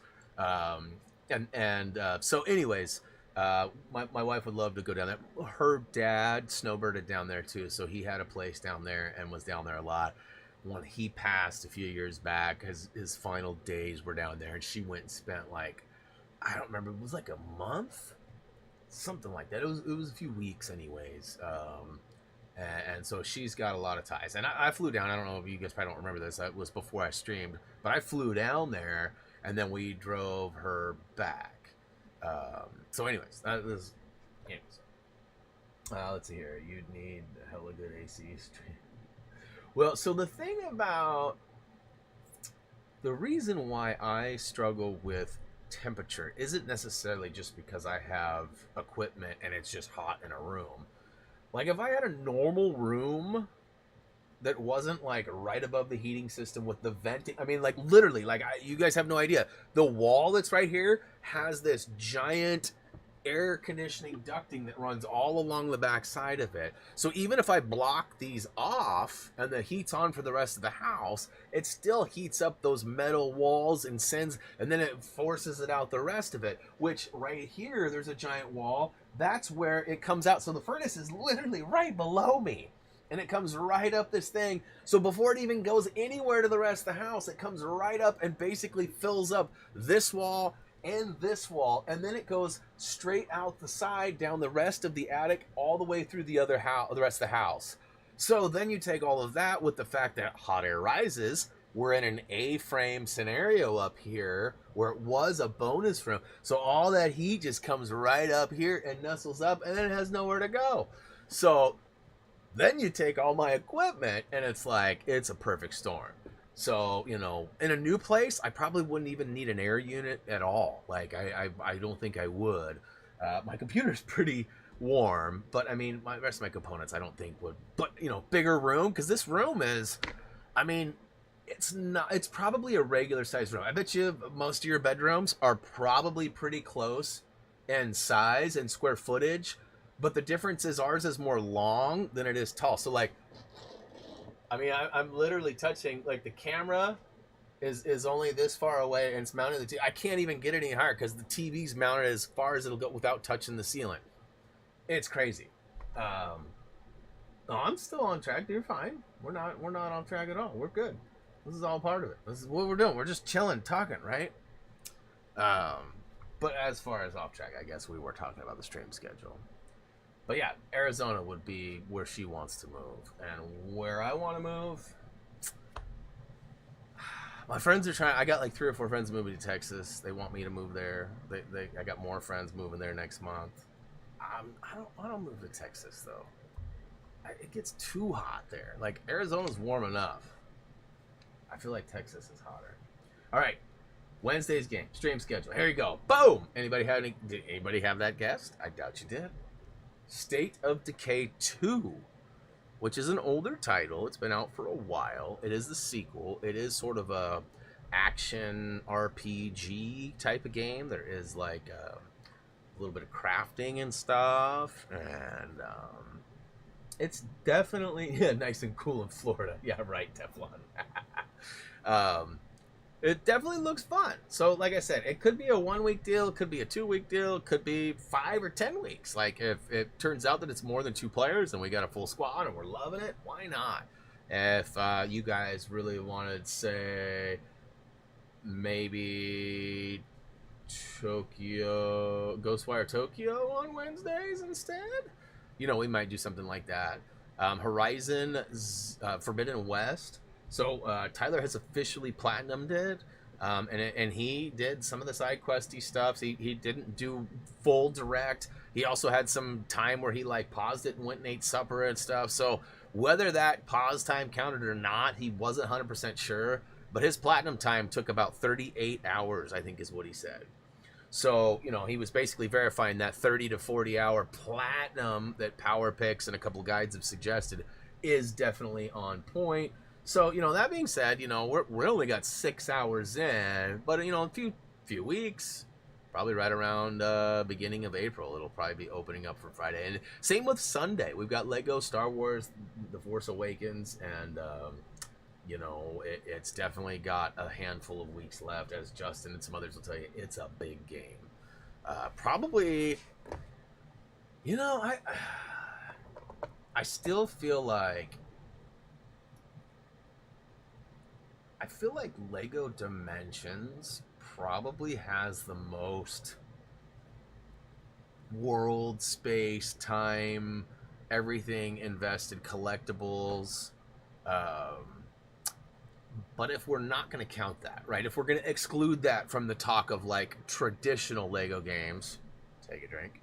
So anyways, my wife would love to go down there. Her dad snowbirded down there too, so he had a place down there and was down there a lot. When he passed a few years back, his final days were down there, and she went and spent like I don't remember. It was like a month, something like that. It was a few weeks, anyways. And so she's got a lot of ties. And I flew down. I don't know if you guys probably don't remember this. That was before I streamed, but I flew down there, and then we drove her back. So, anyways, that was. Anyways. Let's see here. You'd need a hella good AC stream. Well, so the thing about the reason why I struggle with temperature isn't necessarily just because I have equipment and it's just hot in a room. Like if I had a normal room that wasn't like right above the heating system with the venting, I mean, like literally, like you guys have no idea. The wall that's right here has this giant air conditioning ducting that runs all along the back side of it. So even if I block these off and the heat's on for the rest of the house, it still heats up those metal walls and then it forces it out the rest of it, which right here, there's a giant wall. That's where it comes out. So the furnace is literally right below me. And it comes right up this thing. So before it even goes anywhere to the rest of the house, it comes right up and basically fills up this wall and this wall, and then it goes straight out the side down the rest of the attic all the way through the rest of the house. So then you take all of that with the fact that hot air rises. We're in an A-frame scenario up here where it was a bonus room. So all that heat just comes right up here and nestles up, and then it has nowhere to go. So then you take all my equipment, and it's like, it's a perfect storm. So, you know, in a new place, I probably wouldn't even need an air unit at all. Like, I don't think I would. My computer's pretty warm, but I mean, my rest of my components I don't think would. But, you know, bigger room, because this room is, I mean, it's probably a regular size room. I bet you most of your bedrooms are probably pretty close in size and square footage, but the difference is ours is more long than it is tall. So, like, I mean, I'm literally touching, like, the camera is only this far away, and it's mounted to the TV. I can't even get it any higher because the TV's mounted as far as it'll go without touching the ceiling. It's crazy. No, I'm still on track. You're fine. We're not off track at all. We're good. This is all part of it. This is what we're doing. We're just chilling, talking, right? But as far as off track, I guess we were talking about the stream schedule. But yeah, Arizona would be where she wants to move. And where I want to move, my friends are trying. I got like 3 or 4 friends moving to Texas. They want me to move there. I got more friends moving there next month. I don't want to move to Texas though. It gets too hot there. Like Arizona's warm enough. I feel like Texas is hotter. All right, Wednesday's game stream schedule. Here you go. Boom. Did anybody have that guessed? I doubt you did. State of Decay 2, which is an older title. It's been out for a while. It is the sequel. It is sort of a action RPG type of game. There is like a little bit of crafting and stuff, and it's definitely nice and cool in Florida. Yeah, right, Teflon. It definitely looks fun. So, like I said, it could be a 1-week deal, it could be a 2-week deal, it could be 5 or 10 weeks. Like, if it turns out that it's more than 2 players and we got a full squad and we're loving it, why not? If you guys really wanted, say, maybe Ghostwire Tokyo on Wednesdays instead, you know, we might do something like that. Horizon Forbidden West. So Tyler has officially platinumed it, and he did some of the side questy stuff. He didn't do full direct. He also had some time where he like paused it and went and ate supper and stuff. So whether that pause time counted or not, he wasn't 100% sure. But his platinum time took about 38 hours, I think is what he said. So, you know, he was basically verifying that 30 to 40 hour platinum that Power Picks and a couple guides have suggested is definitely on point. So, you know, that being said, you know, we're only got 6 hours in, but, you know, a few weeks, probably right around beginning of April, it'll probably be opening up for Friday. And same with Sunday. We've got Lego Star Wars The Force Awakens, and, you know, it's definitely got a handful of weeks left, as Justin and some others will tell you. It's a big game. Probably, you know, I still feel like Lego Dimensions probably has the most world, space, time, everything invested, collectibles. Um, but if we're not going to count that, right? If we're going to exclude that from the talk of like traditional Lego games, take a drink.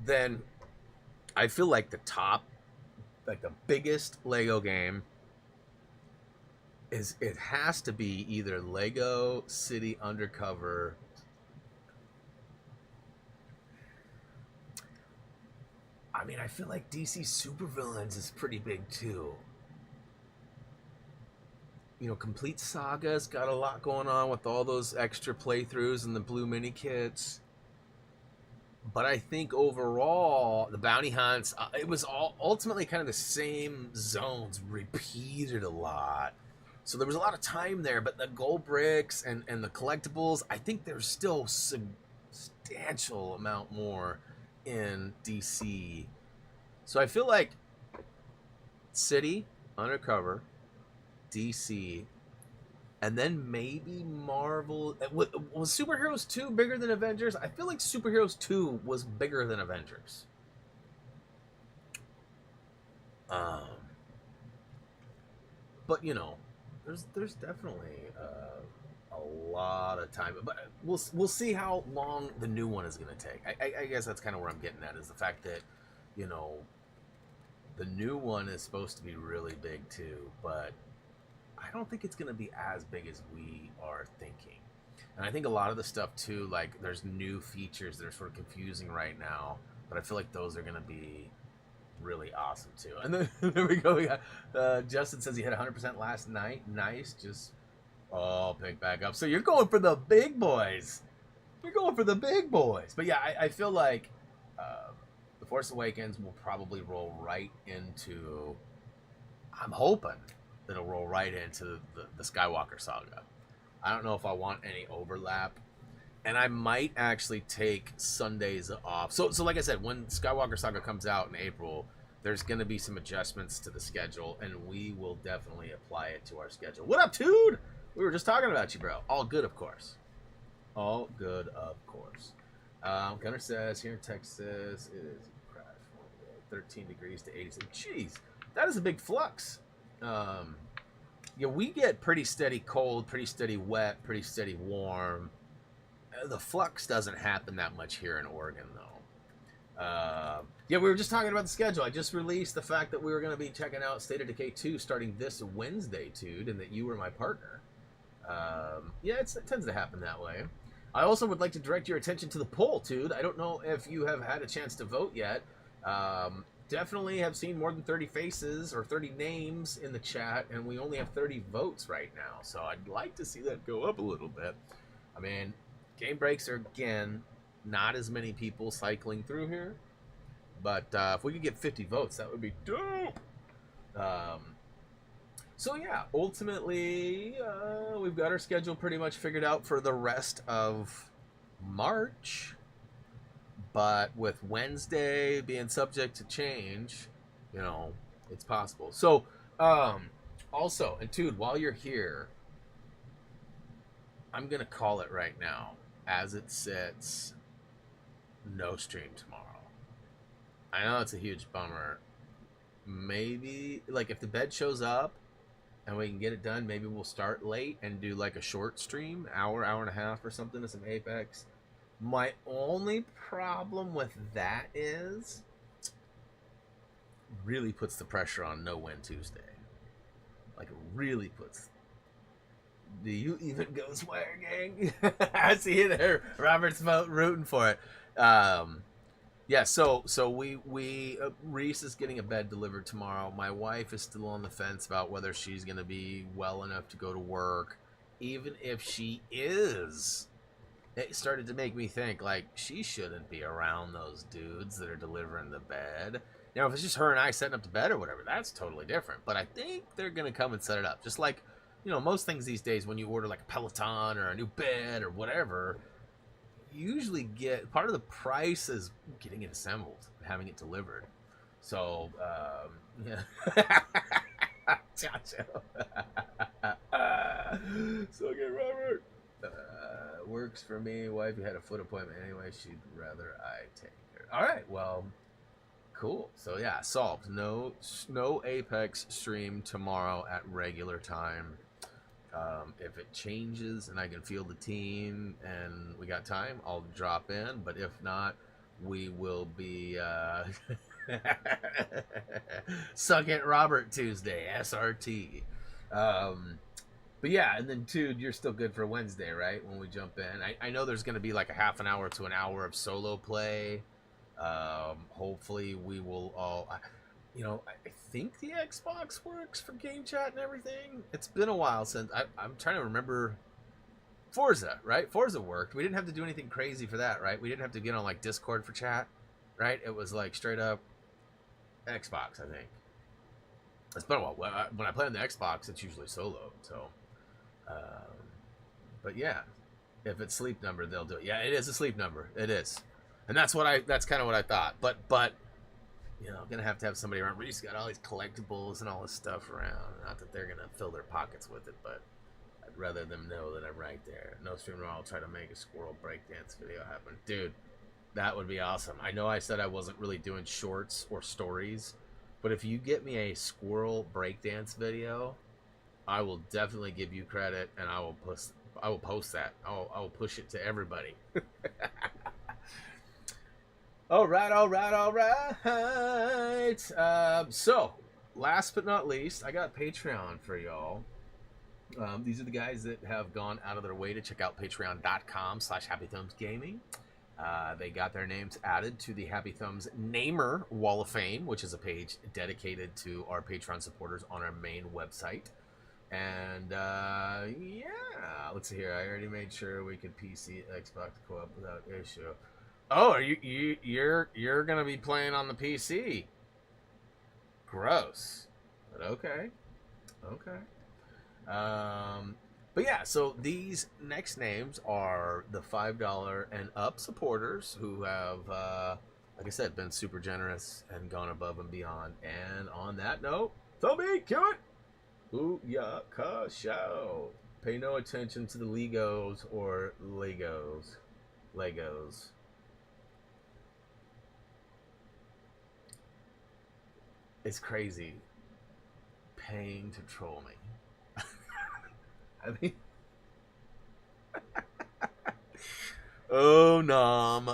Then I feel like the top, like the biggest Lego game is, it has to be either Lego City Undercover. I mean, I feel like DC Supervillains is pretty big too. You know, Complete Saga's got a lot going on with all those extra playthroughs and the blue mini kits. But I think overall, the bounty hunts, it was all ultimately kind of the same zones repeated a lot. So there was a lot of time there, but the gold bricks and the collectibles, I think there's still substantial amount more in DC. So I feel like City, Undercover, DC, and then maybe Marvel. Was Superheroes 2 bigger than Avengers? I feel like Superheroes 2 was bigger than Avengers. But you know, there's definitely a lot of time. But we'll see how long the new one is going to take. I guess that's kind of where I'm getting at, is the fact that, you know, the new one is supposed to be really big too, but I don't think it's going to be as big as we are thinking. And I think a lot of the stuff too, like there's new features that are sort of confusing right now, but I feel like those are going to be really awesome too. And then there we go. We got, Justin says he hit 100% last night. Nice. Just pick back up. So you're going for the big boys. You're going for the big boys. But yeah, I feel like The Force Awakens will probably roll right into, I'm hoping that'll roll right into the Skywalker saga. I don't know if I want any overlap. And I might actually take Sundays off. So like I said, when Skywalker Saga comes out in April, there's going to be some adjustments to the schedule, and we will definitely apply it to our schedule. What up, dude? We were just talking about you, bro. All good, of course. All good, of course. Gunnar says, here in Texas, it is crash 13 degrees to 87. Jeez, that is a big flux. Yeah, we get pretty steady cold, pretty steady wet, pretty steady warm. The flux doesn't happen that much here in Oregon, though. Yeah, we were just talking about the schedule. I just released the fact that we were going to be checking out State of Decay 2 starting this Wednesday, dude, and that you were my partner. Yeah, it tends to happen that way. I also would like to direct your attention to the poll, dude. I don't know if you have had a chance to vote yet. Definitely have seen more than 30 faces or 30 names in the chat, and we only have 30 votes right now. So I'd like to see that go up a little bit. I mean, game breaks are, again, not as many people cycling through here. But if we could get 50 votes, that would be dope. So yeah, ultimately, we've got our schedule pretty much figured out for the rest of March. But with Wednesday being subject to change, you know, it's possible. So, also, and dude, while you're here, I'm going to call it right now. As it sits, no stream tomorrow. I know it's a huge bummer. Maybe, like, if the bed shows up and we can get it done, maybe we'll start late and do, like, a short stream, hour and a half or something to some Apex. My only problem with that is really puts the pressure on No Win Tuesday. Like, it really puts. Do you even go Swear Gang? I see you there. Robert's rooting for it. Yeah, so we Reese is getting a bed delivered tomorrow. My wife is still on the fence about whether she's going to be well enough to go to work. Even if she is, it started to make me think, like, she shouldn't be around those dudes that are delivering the bed. Now, if it's just her and I setting up the bed or whatever, that's totally different. But I think they're going to come and set it up. Just like, you know, most things these days, when you order like a Peloton or a new bed or whatever, you usually get part of the price is getting it assembled and having it delivered. So, yeah. Chacho. So good, Robert. Works for me. Wife had a foot appointment anyway. She'd rather I take her. All right. Well, cool. So yeah, solved. No Apex stream tomorrow at regular time. If it changes and I can feel the team and we got time, I'll drop in. But if not, we will be Suck It Robert Tuesday, SRT. But yeah, and then dude, you're still good for Wednesday, right? When we jump in, I know there's going to be like a half an hour to an hour of solo play. Hopefully, we will all. I think the Xbox works for game chat and everything. It's been a while since I'm trying to remember. Forza, right? Forza worked. We didn't have to do anything crazy for that, right? We didn't have to get on like Discord for chat, right? It was like straight up Xbox, I think. It's been a while. When I play on the Xbox, it's usually solo. So, but yeah, if it's sleep number, they'll do it. Yeah, it is a sleep number. It is, and that's kind of what I thought. But I'm gonna have to have somebody around. Reese got all these collectibles and all this stuff around. Not that they're gonna fill their pockets with it, but I'd rather them know that I'm right there. No streamer, I'll try to make a squirrel breakdance video happen, dude. That would be awesome. I know I said I wasn't really doing shorts or stories, but if you get me a squirrel breakdance video, I will definitely give you credit, and I will post that. I will push it to everybody. All right. So, last but not least, I got Patreon for y'all. These are the guys that have gone out of their way to check out patreon.com/HappyThumbsGaming. They got their names added to the Happy Thumbs Namer Wall of Fame, which is a page dedicated to our Patreon supporters on our main website. And yeah, let's see here. I already made sure we could PC Xbox co-op without issue. Oh, you're gonna be playing on the PC? Gross. But okay. But yeah, so these next names are the $5 and up supporters who have, like I said, been super generous and gone above and beyond. And on that note, Toby, kill it! Booyaka show. Pay no attention to the Legos or Legos. It's crazy paying to troll me. I mean, oh nom.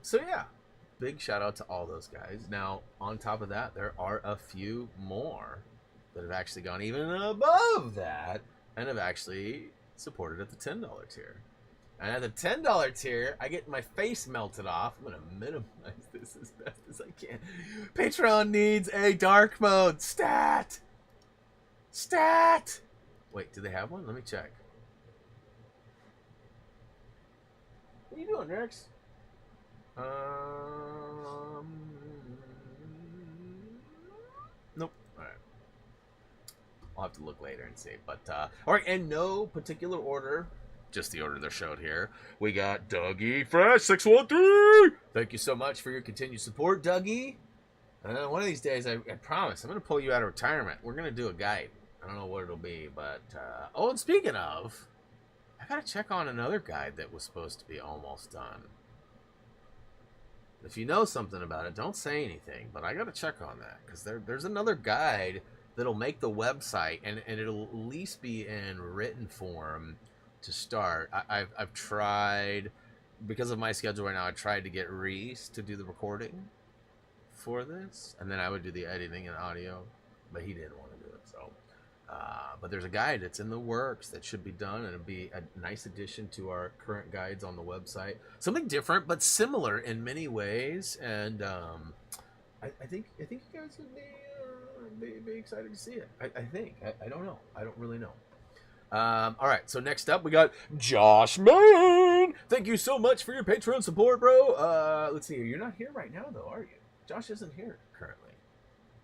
So yeah, big shout out to all those guys. Now, on top of that, there are a few more that have actually gone even above that and have actually supported at the $10 tier. And at the $10 tier, I get my face melted off. I'm going to minimize this as best as I can. Patreon needs a dark mode. Stat! Wait, do they have one? Let me check. What are you doing, Rex? Nope. All right. I'll have to look later and see. But, all right, in no particular order, just the order they're showed here, we got Dougie Fresh 613. Thank you so much for your continued support, Dougie. One of these days, I promise, I'm going to pull you out of retirement. We're going to do a guide. I don't know what it'll be, but oh, and speaking of, I gotta check on another guide that was supposed to be almost done. If you know something about it, don't say anything, but I gotta check on that because there's another guide that'll make the website, and it'll at least be in written form to start. I've tried, because of my schedule right now, I tried to get Reese to do the recording for this, and then I would do the editing and audio, but he didn't want to do it, so. But there's a guide that's in the works that should be done, and it'll be a nice addition to our current guides on the website. Something different, but similar in many ways, and I think you guys would be excited to see it. I think. I don't know. I don't really know. All right, so next up we got Josh Main. Thank you so much for your Patreon support, bro. Let's see here. You're not here right now, though, are you? Josh isn't here currently,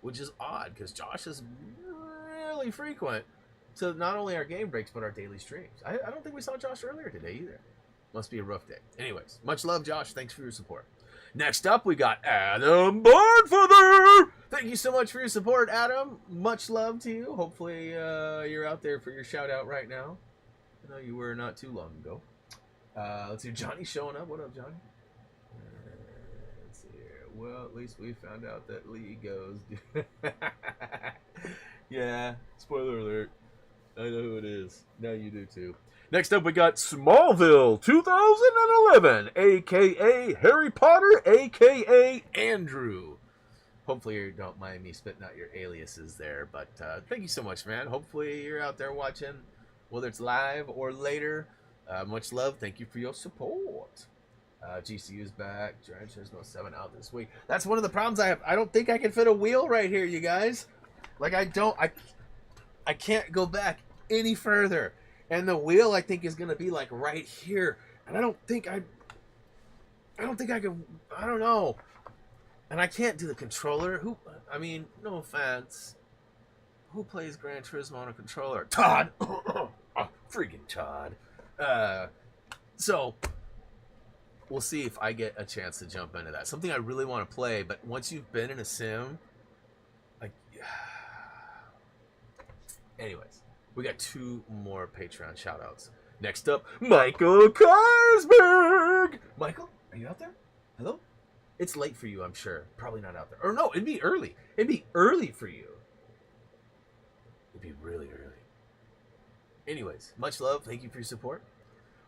which is odd because Josh is really frequent to not only our game breaks but our daily streams. I don't think we saw Josh earlier today either. Must be a rough day. Anyways, much love, Josh. Thanks for your support. Next up, we got Adam Barnfather. Thank you so much for your support, Adam. Much love to you. Hopefully, you're out there for your shout out right now. I know you were not too long ago. Let's see, Johnny showing up. What up, Johnny? Let's see here. Well, at least we found out that Lee goes. Yeah, spoiler alert. I know who it is. Now you do too. Next up, we got Smallville 2011, a.k.a. Harry Potter, a.k.a. Andrew. Hopefully you don't mind me spitting out your aliases there, but thank you so much, man. Hopefully you're out there watching, whether it's live or later. Much love. Thank you for your support. GCU's back. Giant Turismo 7 out this week. That's one of the problems I have. I don't think I can fit a wheel right here, you guys. Like, I can't go back any further. And the wheel, I think, is going to be, like, right here. And I don't think I can, I don't know. And I can't do the controller. I mean, no offense. Who plays Gran Turismo on a controller? Todd! Oh, freaking Todd. So, we'll see if I get a chance to jump into that. Something I really want to play, but once you've been in a sim, like, anyways, we got 2 more Patreon shoutouts. Next up, Michael Karsberg. Michael, are you out there? Hello? It's late for you, I'm sure. Probably not out there. Or no, it'd be early. It'd be early for you. It'd be really early. Anyways, much love. Thank you for your support.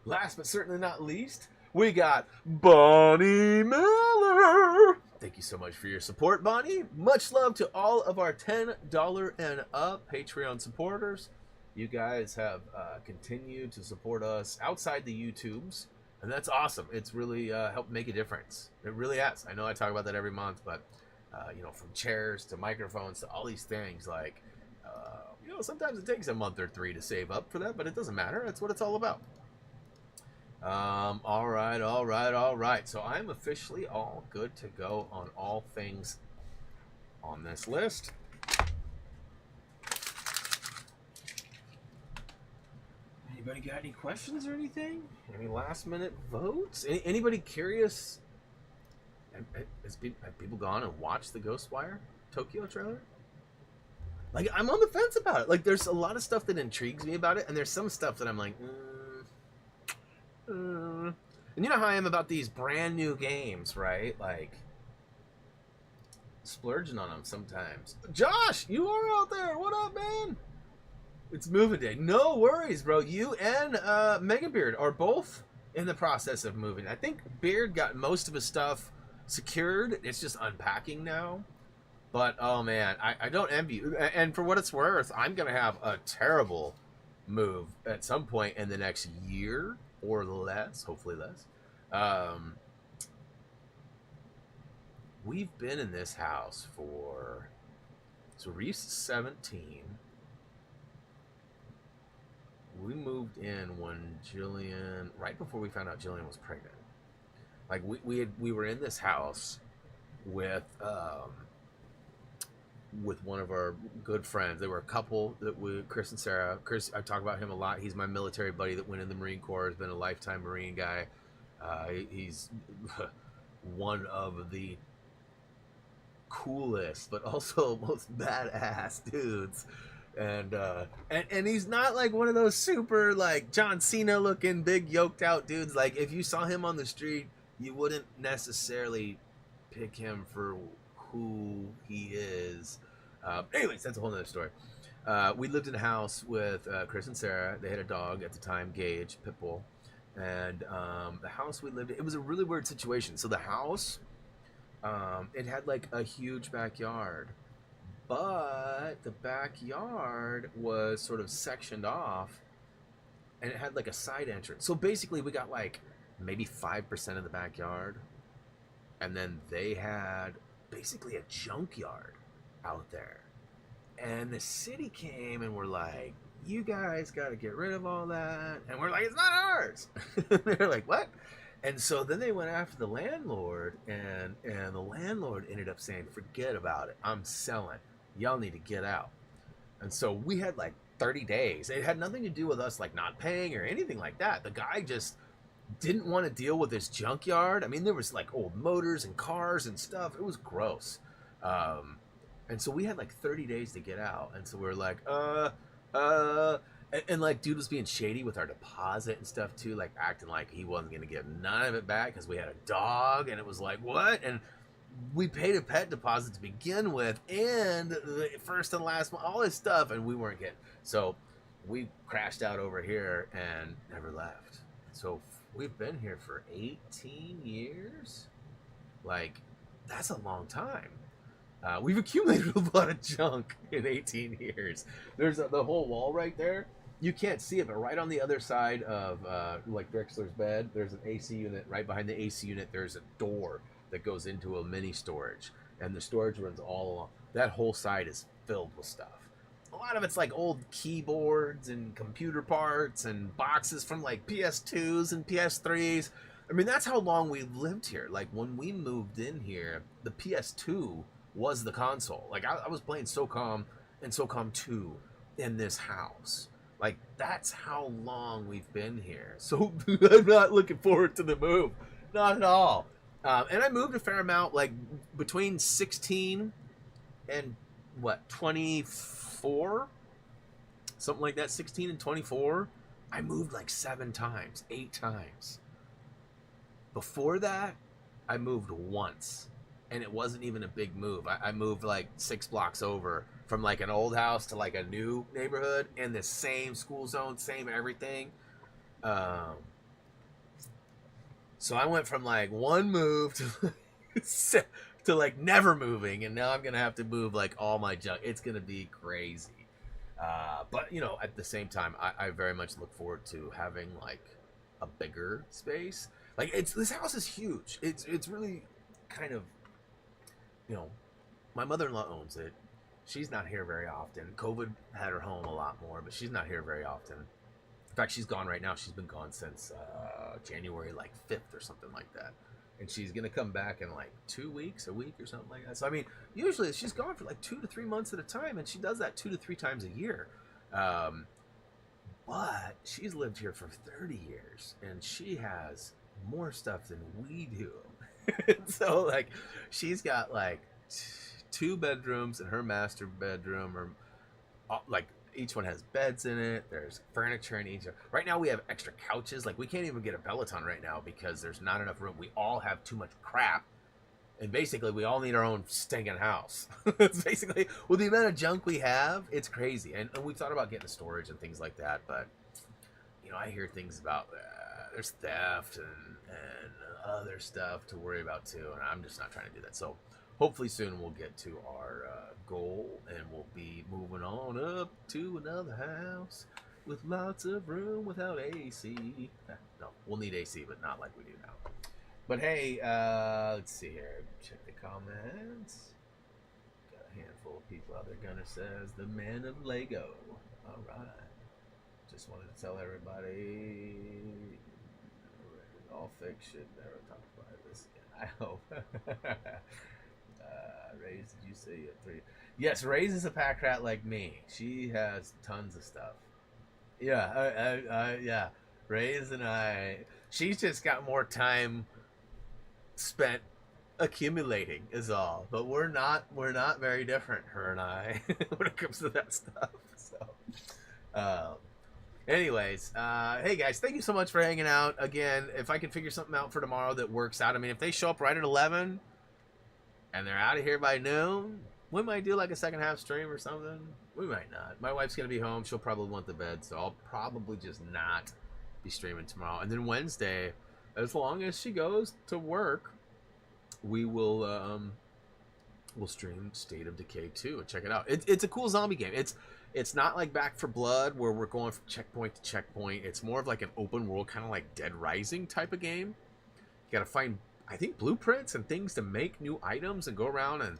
Last but certainly not least, we got Bonnie Miller. Thank you so much for your support, Bonnie. Much love to all of our $10 and up Patreon supporters. You guys have continued to support us outside the YouTubes, and that's awesome. It's really helped make a difference. It really has. I know I talk about that every month, but you know, from chairs to microphones to all these things, like you know, sometimes it takes a month or 3 to save up for that, but it doesn't matter. That's what it's all about. All right. So I'm officially all good to go on all things on this list. Anybody got any questions or anything? Any last minute votes? Anybody curious? Have people gone and watched the Ghostwire Tokyo trailer? Like, I'm on the fence about it. Like, there's a lot of stuff that intrigues me about it, and there's some stuff that I'm like, and you know how I am about these brand new games, right? Like, splurging on them sometimes. Josh, you are out there. What up, man? It's moving day. No worries, bro. You and Mega Beard are both in the process of moving. I think Beard got most of his stuff secured. It's just unpacking now. But, oh, man, I don't envy you. And for what it's worth, I'm going to have a terrible move at some point in the next year or less. Hopefully less. We've been in this house for... So Reef's 17. We moved in when Jillian... Right before we found out Jillian was pregnant. Like, we were in this house with one of our good friends. They were a couple that Chris and Sarah. Chris, I talk about him a lot. He's my military buddy that went in the Marine Corps, has been a lifetime Marine guy. He's one of the coolest, but also most badass dudes. And he's not like one of those super like John Cena looking big yoked out dudes. Like, if you saw him on the street, you wouldn't necessarily pick him for who he is. Anyways, that's a whole nother story. We lived in a house with Chris and Sarah. They had a dog at the time, Gage, Pitbull. And the house we lived in, it was a really weird situation. So the house, it had like a huge backyard. But the backyard was sort of sectioned off, and it had like a side entrance. So basically we got like maybe 5% of the backyard, and then they had basically a junkyard out there. And the city came and were like, you guys got to get rid of all that. And we're like, it's not ours. They're like, what? And so then they went after the landlord, and the landlord ended up saying, forget about it. I'm selling. Y'all need to get out. And so we had like 30 days. It had nothing to do with us like not paying or anything like that. The guy just didn't want to deal with this junkyard. I mean, there was like old motors and cars and stuff. It was gross. Um, and so we had like 30 days to get out. And so we were like, and like dude was being shady with our deposit and stuff too, like acting like he wasn't going to give none of it back because we had a dog. And it was like, what? And we paid a pet deposit to begin with, and the first and last month, all this stuff, and we weren't getting. So we crashed out over here and never left. So we've been here for 18 years. Like, that's a long time. We've accumulated a lot of junk in 18 years. There's the whole wall right there. You can't see it, but right on the other side of like Drexler's bed, there's an AC unit. Right behind the AC unit, there's a door that goes into a mini storage, and the storage runs all along. That whole side is filled with stuff. A lot of it's like old keyboards and computer parts and boxes from like PS2s and PS3s. I mean, that's how long we've lived here. Like when we moved in here, the PS2 was the console. Like I was playing SOCOM and SOCOM 2 in this house. Like that's how long we've been here. So I'm not looking forward to the move. Not at all. And I moved a fair amount, like between 16 and what, 24? Something like that, 16 and 24. I moved like 7 times, 8 times. Before that, I moved once. And it wasn't even a big move. I moved like 6 blocks over from like an old house to like a new neighborhood in the same school zone, same everything. So I went from like one move to like never moving, and now I'm gonna have to move like all my junk. It's gonna be crazy. But you know, at the same time, I very much look forward to having like a bigger space. Like this house is huge. It's really kind of, you know, my mother-in-law owns it. She's not here very often. COVID had her home a lot more, but she's not here very often. In fact, she's gone right now. She's been gone since January like 5th or something like that. And she's going to come back in like 2 weeks, a week or something like that. So, I mean, usually she's gone for like 2 to 3 months at a time, and she does that 2 to 3 times a year. But she's lived here for 30 years, and she has more stuff than we do. So, like, she's got like 2 bedrooms, and her master bedroom, or like, each one has beds in it. There's furniture in each. Right now we have extra couches. Like we can't even get a Peloton right now because there's not enough room. We all have too much crap. And basically we all need our own stinking house. It's basically, with the amount of junk we have, it's crazy. And we've thought about getting storage and things like that. But, you know, I hear things about there's theft and other stuff to worry about too. And I'm just not trying to do that. So hopefully soon we'll get to our goal, and we'll be moving on up to another house with lots of room without AC. No, we'll need AC, but not like we do now. But hey, let's see here. Check the comments. Got a handful of people out there. Gunner says, the man of Lego. All right. Just wanted to tell everybody, all fiction, never talk about this again. I hope. Raze, did you say you had 3? Yes, Raze is a pack rat like me. She has tons of stuff. Yeah, yeah. Raze and I, she's just got more time spent accumulating is all. But we're not very different, her and I, when it comes to that stuff. So, anyways, hey guys, thank you so much for hanging out. Again, if I can figure something out for tomorrow that works out. I mean, if they show up right at 11 and they're out of here by noon, we might do like a second half stream or something. We might not. My wife's going to be home. She'll probably want the bed, so I'll probably just not be streaming tomorrow. And then Wednesday, as long as she goes to work, we will we'll stream State of Decay 2 and check it out. It's a cool zombie game. It's not like Back for Blood where we're going from checkpoint to checkpoint. It's more of like an open world, kind of like Dead Rising type of game. You got to find, I think, blueprints and things to make new items and go around, and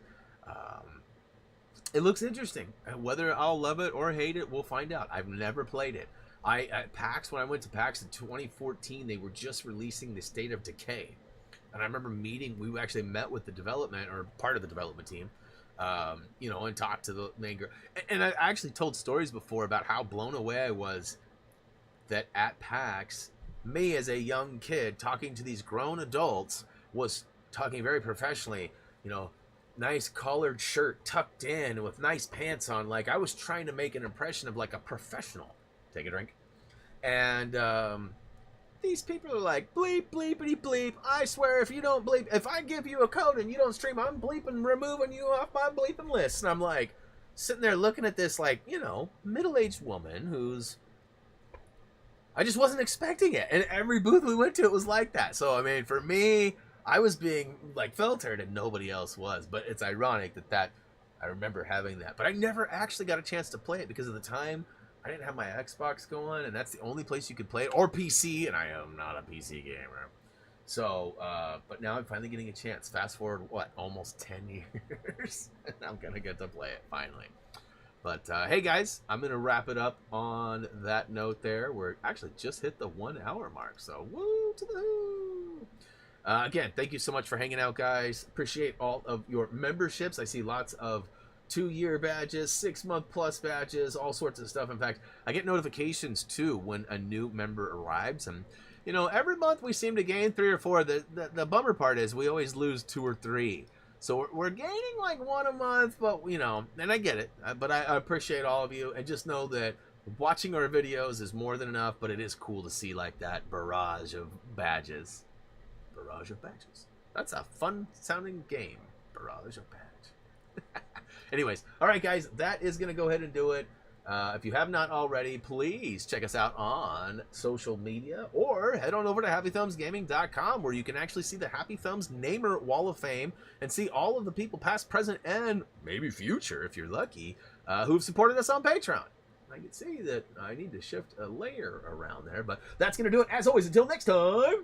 it looks interesting. Whether I'll love it or hate it, we'll find out. I've never played it. At PAX, when I went to PAX in 2014, they were just releasing the State of Decay, and I remember we actually met with the development, or part of the development team, you know, and talked to the main girl. And I actually told stories before about how blown away I was that at PAX me as a young kid talking to these grown adults was talking very professionally, you know, nice collared shirt tucked in with nice pants on. Like I was trying to make an impression of like a professional. Take a drink. And these people are like, bleep, bleepity bleep. I swear if you don't bleep, if I give you a code and you don't stream, I'm bleeping, removing you off my bleeping list. And I'm like, sitting there looking at this, like, you know, middle-aged woman who's, I just wasn't expecting it. And every booth we went to, it was like that. So, I mean, for me, I was being, like, filtered and nobody else was. But it's ironic that I remember having that. But I never actually got a chance to play it because of the time. I didn't have my Xbox going, and that's the only place you could play it, or PC, and I am not a PC gamer. So, but now I'm finally getting a chance. Fast forward, what, almost 10 years? And I'm going to get to play it, finally. But, hey, guys, I'm going to wrap it up on that note there. We're actually just hit the 1 hour mark, so woo to the woo. Again, thank you so much for hanging out, guys. Appreciate all of your memberships. I see lots of 2-year badges, 6-month plus badges, all sorts of stuff. In fact, I get notifications too when a new member arrives, and you know, every month we seem to gain 3 or 4. The bummer part is we always lose 2 or 3. So we're gaining like 1 a month, but you know, and I get it. But I appreciate all of you, and just know that watching our videos is more than enough. But it is cool to see like that barrage of badges. Barrage of badges. That's a fun sounding game. Barrage of badges. Anyways, all right, guys, that is going to go ahead and do it. If you have not already, please check us out on social media or head on over to HappyThumbsGaming.com where you can actually see the Happy Thumbs Namer Wall of Fame and see all of the people past, present, and maybe future, if you're lucky, who've supported us on Patreon. I can see that I need to shift a layer around there, but that's going to do it. As always, until next time.